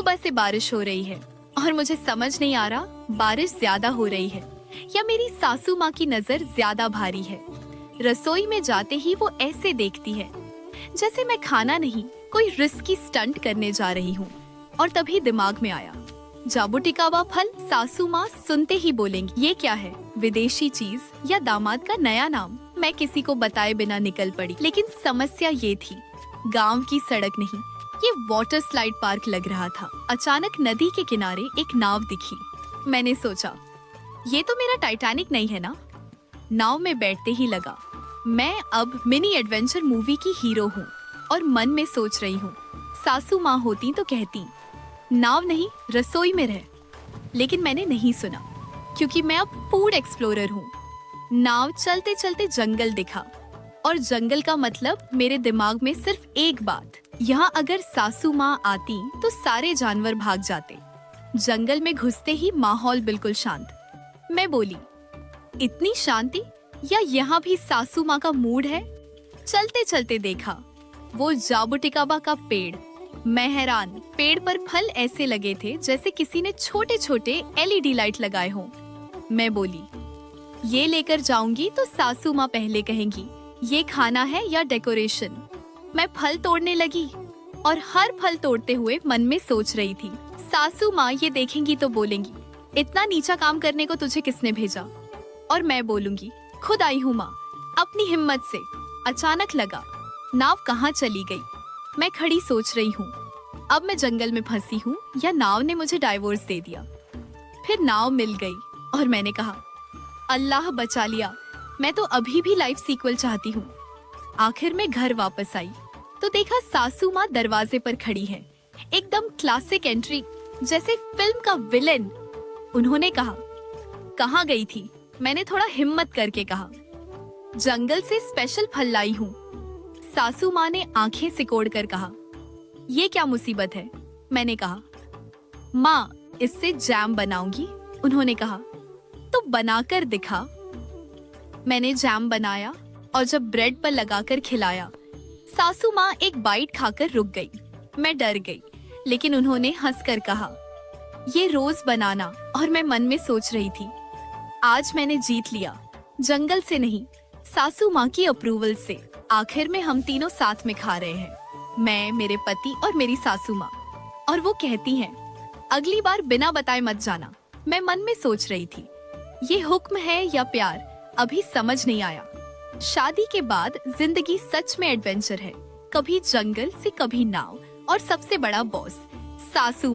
सुबह से बारिश हो रही है और मुझे समझ नहीं आ रहा बारिश ज्यादा हो रही है या मेरी सासू माँ की नजर ज्यादा भारी है। रसोई में जाते ही वो ऐसे देखती है जैसे मैं खाना नहीं कोई रिस्की स्टंट करने जा रही हूँ। और तभी दिमाग में आया, जाबुटिकावा फल। सासू माँ सुनते ही बोलेंगी ये क्या है, विदेशी चीज या दामाद का नया नाम। मैं किसी को बताए बिना निकल पड़ी, लेकिन समस्या ये थी गांव की सड़क नहीं, ये वाटर स्लाइड पार्क लग रहा था। अचानक नदी के किनारे एक नाव दिखी। मैंने सोचा ये तो मेरा टाइटैनिक नहीं है ना। नाव में बैठते ही लगा मैं अब मिनी एडवेंचर मूवी की हीरो हूँ और मन में सोच रही हूँ सासू माँ होती तो कहती नाव नहीं रसोई में रह। लेकिन मैंने नहीं सुना क्योंकि मैं अब फूड एक्सप्लोरर हूँ। नाव चलते चलते जंगल दिखा और जंगल का मतलब मेरे दिमाग में सिर्फ एक बात, यहाँ अगर सासू माँ आती तो सारे जानवर भाग जाते। जंगल में घुसते ही माहौल बिल्कुल शांत। मैं बोली इतनी शांति, या यहाँ भी सासू माँ का मूड है। चलते चलते देखा वो जाबुटिकावा का पेड़। मैं हैरान, पेड़ पर फल ऐसे लगे थे जैसे किसी ने छोटे छोटे एलईडी लाइट लगाए हों। मैं बोली ये लेकर जाऊंगी तो सासू माँ पहले कहेंगी ये खाना है या डेकोरेशन। मैं फल तोड़ने लगी और हर फल तोड़ते हुए मन में सोच रही थी सासू माँ ये देखेंगी तो बोलेंगी इतना नीचा काम करने को तुझे किसने भेजा। और मैं बोलूंगी खुद आई हूँ माँ, अपनी हिम्मत से। अचानक लगा नाव कहाँ चली गई। मैं खड़ी सोच रही हूँ अब मैं जंगल में फंसी हूँ या नाव ने मुझे डाइवोर्स दे दिया। फिर नाव मिल गई और मैंने कहा अल्लाह बचा लिया, मैं तो अभी भी लाइफ सीक्वल चाहती हूँ। आखिर में घर वापस आई तो देखा सासू माँ दरवाजे पर खड़ी है, एकदम क्लासिक एंट्री जैसे फिल्म का विलेन। उन्होंने कहा कहाँ गई थी। मैंने थोड़ा हिम्मत करके कहा जंगल से स्पेशल फल लाई हूँ। सासू माँ ने आंखें सिकोड़ कर कहा ये क्या मुसीबत है। मैंने कहा माँ इससे जैम बनाऊंगी। उन्होंने कहा तो बनाकर दिखा। मैंने जैम बनाया और जब ब्रेड पर लगाकर खिलाया, सासू माँ एक बाइट खाकर रुक गई। मैं डर गई, लेकिन उन्होंने हंसकर कहा ये रोज बनाना। और मैं मन में सोच रही थी आज मैंने जीत लिया, जंगल से नहीं सासू माँ की अप्रूवल से। आखिर में हम तीनों साथ में खा रहे हैं, मैं, मेरे पति और मेरी सासू माँ। और वो कहती हैं अगली बार बिना बताए मत जाना। मैं मन में सोच रही थी ये हुक्म है या प्यार, अभी समझ नहीं आया। शादी के बाद जिंदगी सच में एडवेंचर है, कभी जंगल से कभी नाव और सबसे बड़ा बॉस सासू।